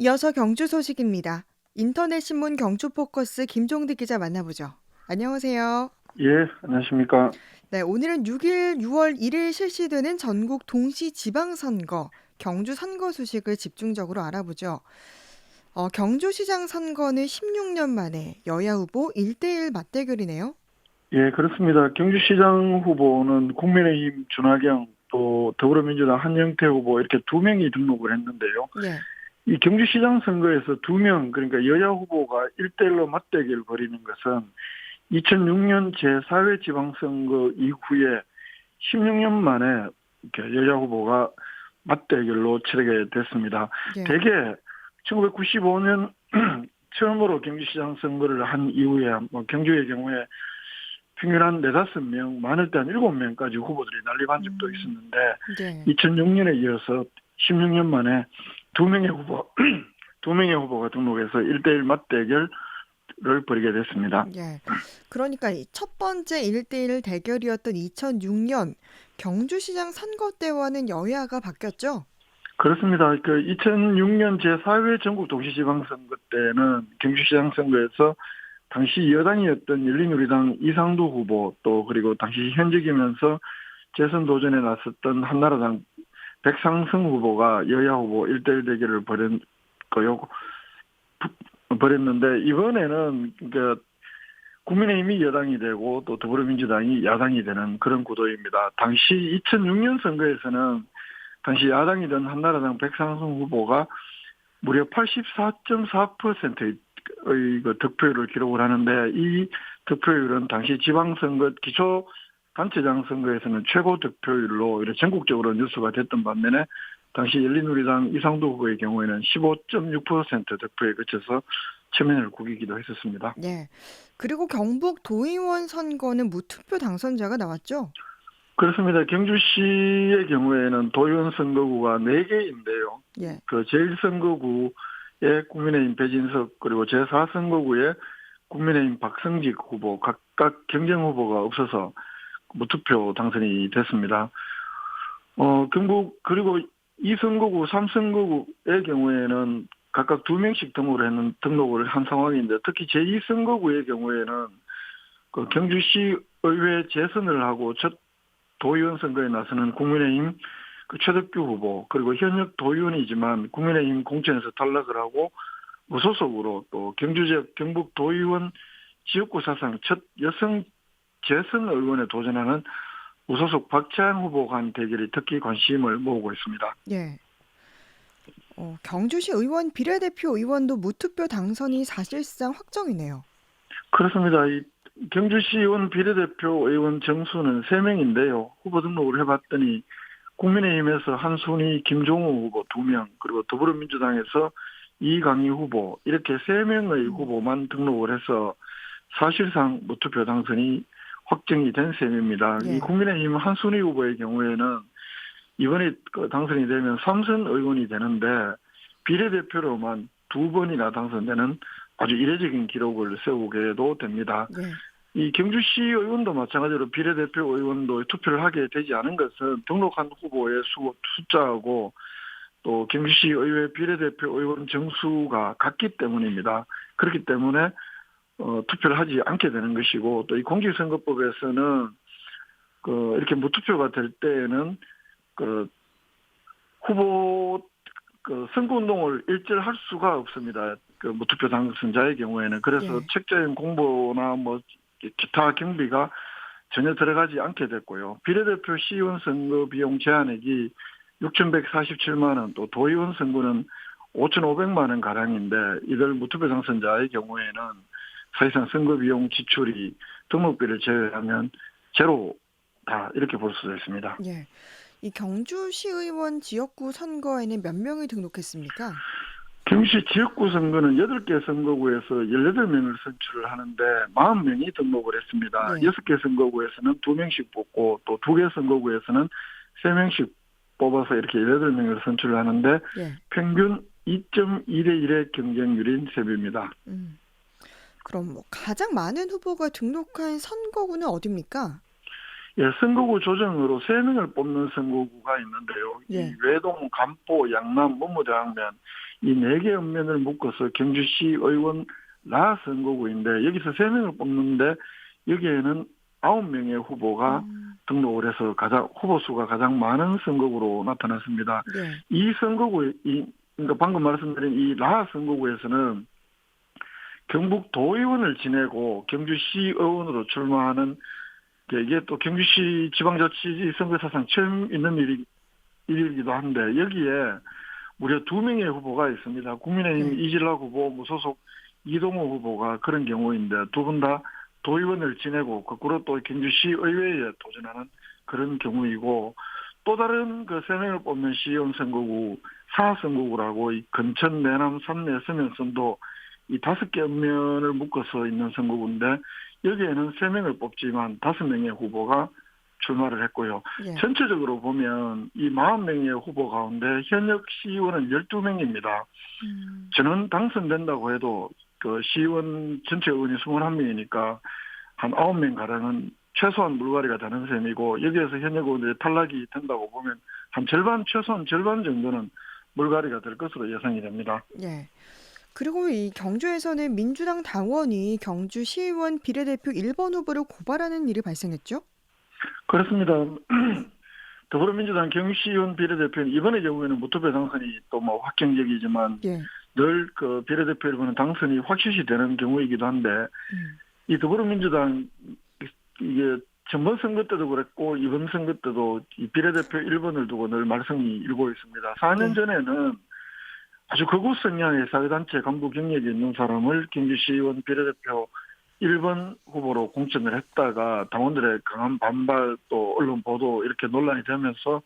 이어서 경주 소식입니다. 인터넷 신문 경주 포커스 김종득 기자 만나보죠. 안녕하세요. 예, 안녕하십니까. 네, 오늘은 6월 1일 실시되는 전국 동시 지방선거, 경주 선거 소식을 집중적으로 알아보죠. 경주시장 선거는 16년 만에 여야 후보 1대1 맞대결이네요. 예, 그렇습니다. 경주시장 후보는 국민의힘 준하경 또 더불어민주당 한영태 후보 이렇게 두 명이 등록을 했는데요. 예. 이 경주시장 선거에서 두 명, 그러니까 여야 후보가 1대1로 맞대결 벌이는 것은 2006년 제4회 지방선거 이후에 16년 만에 이렇게 여야 후보가 맞대결로 치르게 됐습니다. 예. 대개 1995년 처음으로 경주시장 선거를 한 이후에 뭐 경주의 경우에 평균 한 4~5명, 많을 때 한 7명까지 후보들이 난립한 적도 음, 있었는데 네. 2006년에 이어서 16년 만에 두 명의 후보, 두 명의 후보가 등록해서 1대1 맞대결을 벌이게 됐습니다. 예. 그러니까 이 첫 번째 1대1 대결이었던 2006년 경주시장 선거 때와는 여야가 바뀌었죠? 그렇습니다. 그 2006년 제4회 전국 도시지방선거 때는 경주시장 선거에서 당시 여당이었던 열린우리당 이상도 후보 또 그리고 당시 현직이면서 재선 도전에 나섰던 한나라당 백상승 후보가 여야 후보 1대1 대결을 벌였는데 이번에는 그러니까 국민의힘이 여당이 되고 또 더불어민주당이 야당이 되는 그런 구도입니다. 당시 2006년 선거에서는 당시 야당이던 한나라당 백상승 후보가 무려 84.4%의 그 득표율을 기록을 하는데 이 득표율은 당시 지방선거 기초 단체장 선거에서는 최고 득표율로 이렇게 전국적으로 뉴스가 됐던 반면에 당시 열린우리당 이상도 후보의 경우에는 15.6% 득표에 그쳐서 체면을 구기기도 했었습니다. 예. 그리고 경북 도의원 선거는 무투표 당선자가 나왔죠? 그렇습니다. 경주시의 경우에는 도의원 선거구가 4개인데요. 예. 그 제1선거구에 국민의힘 배진석 그리고 제4선거구에 국민의힘 박성직 후보 각각 경쟁 후보가 없어서 무투표 당선이 됐습니다. 경북 그리고 2선거구, 3선거구의 경우에는 각각 2명씩 등록을 한 상황인데 특히 제2선거구의 경우에는 그 경주시 의회 재선을 하고 첫 도의원 선거에 나서는 국민의힘 그 최덕규 후보 그리고 현역 도의원이지만 국민의힘 공천에서 탈락을 하고 무소속으로 또 경주 지역 경북 도의원 지역구 사상 첫 여성 재선 의원에 도전하는 무소속 박찬 후보 간 대결이 특히 관심을 모으고 있습니다. 예. 경주시 의원 비례대표 의원도 무투표 당선이 사실상 확정이네요. 그렇습니다. 이 경주시의원 비례대표 의원 정수는 3명인데요. 후보 등록을 해봤더니 국민의힘에서 한순희, 김종우 후보 2명, 그리고 더불어민주당에서 이강희 후보 이렇게 3명의 후보만 등록을 해서 사실상 무투표 당선이 확정이 된 셈입니다. 이 예. 국민의힘 한순희 후보의 경우에는 이번에 당선이 되면 3선 의원이 되는데 비례대표로만 2번이나 당선되는 아주 이례적인 기록을 세우게도 됩니다. 예. 이 경주시 의원도 마찬가지로 비례대표 의원도 투표를 하게 되지 않은 것은 등록한 후보의 숫자하고 또 경주시 의회 비례대표 의원 정수가 같기 때문입니다. 그렇기 때문에 투표를 하지 않게 되는 것이고 또 이 공직선거법에서는 그 이렇게 무투표가 될 때에는 그 후보 그 선거운동을 일절 할 수가 없습니다. 그 무투표 당선자의 경우에는 그래서 예. 책자형 공보나 뭐 기타 경비가 전혀 들어가지 않게 됐고요. 비례대표 시의원 선거 비용 제한액이 6,147만 원, 또 도의원 선거는 5,500만 원 가량인데 이들 무투표 당선자의 경우에는 사실상 선거 비용 지출이 등록비를 제외하면 제로다 이렇게 볼 수도 있습니다. 예. 이 경주시의원 지역구 선거에는 몇 명이 등록했습니까? 경시 지역구 선거는 8개 선거구에서 18명을 선출을 하는데 40명이 등록을 했습니다. 예. 6개 선거구에서는 2명씩 뽑고 또 2개 선거구에서는 3명씩 뽑아서 이렇게 18명을 선출을 하는데 예. 평균 2.1대1의 경쟁률인 셈입니다. 음. 그럼 뭐 가장 많은 후보가 등록한 선거구는 어디입니까? 예, 선거구 조정으로 3명을 뽑는 선거구가 있는데요. 이 예. 외동, 간포, 양남, 문무대항면 이 4개 읍면을 묶어서 경주시 의원 라 선거구인데 여기서 3명을 뽑는데 여기에는 9명의 후보가 음. 등록을 해서 후보 수가 가장 많은 선거구로 나타났습니다. 네. 이 선거구, 그러니까 방금 말씀드린 이 라 선거구에서는 경북 도의원을 지내고 경주시 의원으로 출마하는 이게 또 경주시 지방자치지 선거 사상 처음 있는 일이기도 한데 여기에 무려 2명의 후보가 있습니다. 국민의힘 네. 이진락 후보, 무소속 이동호 후보가 그런 경우인데 두 분 다 도의원을 지내고 거꾸로 또 경주시 의회에 도전하는 그런 경우이고 또 다른 그 3명을 뽑는 시의원 선거구, 사선거구라고 이 근천, 내남, 삼내, 서면선도 이 5개 읍면을 묶어서 있는 선거구인데 여기에는 3명을 뽑지만 5명의 후보가 출마를 했고요. 네. 전체적으로 보면 이 40명의 후보 가운데 현역 시의원은 12명입니다. 저는 당선된다고 해도 그 시의원 전체 의원이 21명이니까 한 9명 가량은 최소한 물갈이가 되는 셈이고 여기에서 현역 의원들이 탈락이 된다고 보면 한 절반, 최소한 절반 정도는 물갈이가 될 것으로 예상이 됩니다. 네. 그리고 이 경주에서는 민주당 당원이 경주 시의원 비례대표 1번 후보를 고발하는 일이 발생했죠? 그렇습니다. 더불어민주당 경시의원 비례대표는 이번의 경우에는 무투표 당선이 또 뭐 확정적이지만 예. 늘 그 비례대표 1번은 당선이 확실시 되는 경우이기도 한데 음. 이 더불어민주당 이게 전번 선거 때도 그랬고 이번 선거 때도 이 비례대표 1번을 두고 늘 말썽이 일고 있습니다. 4년 네. 전에는 아주 극우 성향의 사회단체 간부 경력이 있는 사람을 경주시의원 비례대표 1번 후보로 공천을 했다가 당원들의 강한 반발 또 언론 보도 이렇게 논란이 되면서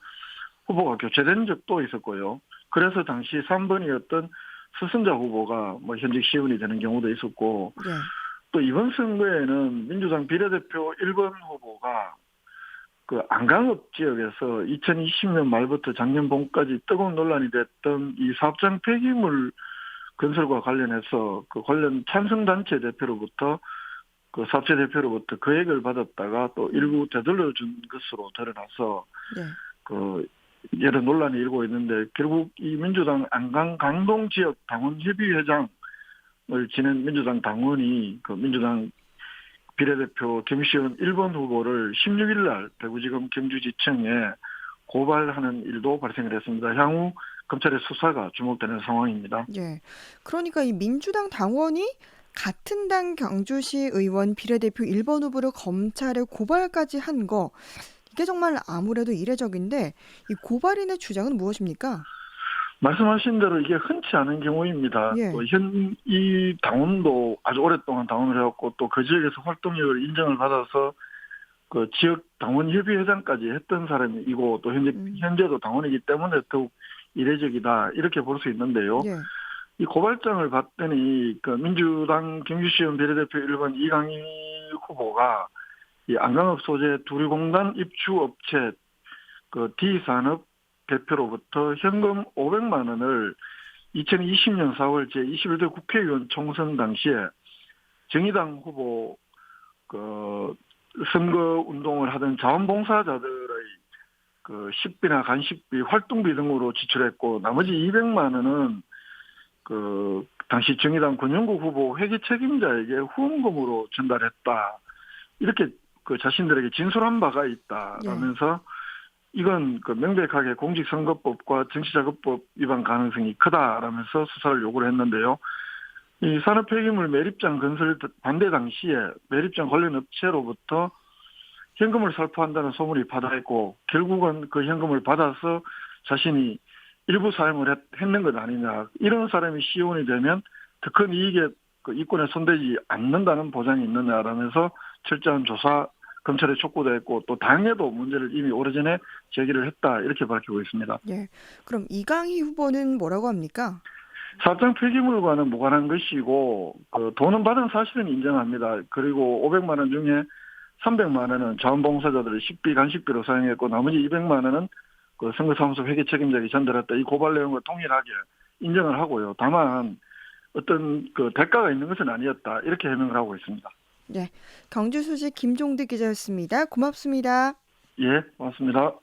후보가 교체된 적도 있었고요. 그래서 당시 3번이었던 서선자 후보가 뭐 현직 시의원이 되는 경우도 있었고 네. 또 이번 선거에는 민주당 비례대표 1번 후보가 그 안강읍 지역에서 2020년 말부터 작년 봄까지 뜨거운 논란이 됐던 이 사업장 폐기물 건설과 관련해서 그 관련 찬성단체 대표로부터 그 사업체 대표로부터 거액을 받았다가 또 일부 되돌려준 것으로 드러나서 네. 그 여러 논란이 일고 있는데 결국 이 민주당 안강 강동 지역 당원 협의회장을 지낸 민주당 당원이 그 민주당 비례대표 경시의원 1번 후보를 16일 날 대구지검 경주지청에 고발하는 일도 발생을 했습니다. 향후 검찰의 수사가 주목되는 상황입니다. 예. 그러니까 이 민주당 당원이 같은 당 경주시 의원 비례대표 1번 후보를 검찰에 고발까지 한 거, 이게 정말 아무래도 이례적인데, 이 고발인의 주장은 무엇입니까? 말씀하신 대로 이게 흔치 않은 경우입니다. 예. 이 당원도 아주 오랫동안 당원을 해왔고 또 그 지역에서 활동력을 인정을 받아서 그 지역 당원 협의회장까지 했던 사람이고 또 현재도 당원이기 때문에 더욱 이례적이다 이렇게 볼 수 있는데요. 예. 이 고발장을 봤더니 그 민주당 경주시의원 비례대표 1번 이강희 후보가 이 안강읍 소재 두류공단 입주업체 그 D산업 대표로부터 현금 500만 원을 2020년 4월 제21대 국회의원 총선 당시에 정의당 후보 그 선거 운동을 하던 자원봉사자들의 그 식비나 간식비, 활동비 등으로 지출했고 나머지 200만 원은 그 당시 정의당 권영국 후보 회계 책임자에게 후원금으로 전달했다. 이렇게 그 자신들에게 진술한 바가 있다라면서 이건 그 명백하게 공직선거법과 정치자금법 위반 가능성이 크다라면서 수사를 요구를 했는데요. 이 산업폐기물 매립장 건설 반대 당시에 매립장 관련 업체로부터 현금을 살포한다는 소문이 받아있고 결국은 그 현금을 받아서 자신이 일부 사용을 했는 것 아니냐. 이런 사람이 시의원이 되면 더 큰 이익에 그 이권에 손대지 않는다는 보장이 있느냐라면서 철저한 조사 검찰에 촉구도 했고 또 당에도 문제를 이미 오래전에 제기를 했다 이렇게 밝히고 있습니다. 예. 그럼 이강희 후보는 뭐라고 합니까? 사업장 폐기물과는 무관한 것이고 그 돈은 받은 사실은 인정합니다. 그리고 500만 원 중에 300만 원은 자원봉사자들의 식비, 간식비로 사용했고 나머지 200만 원은 그 선거사무소 회계 책임자에게 전달했다. 이 고발 내용과 동일하게 인정을 하고요. 다만 어떤 그 대가가 있는 것은 아니었다. 이렇게 해명을 하고 있습니다. 네. 경주 소식 김종득 기자였습니다. 고맙습니다. 예, 고맙습니다.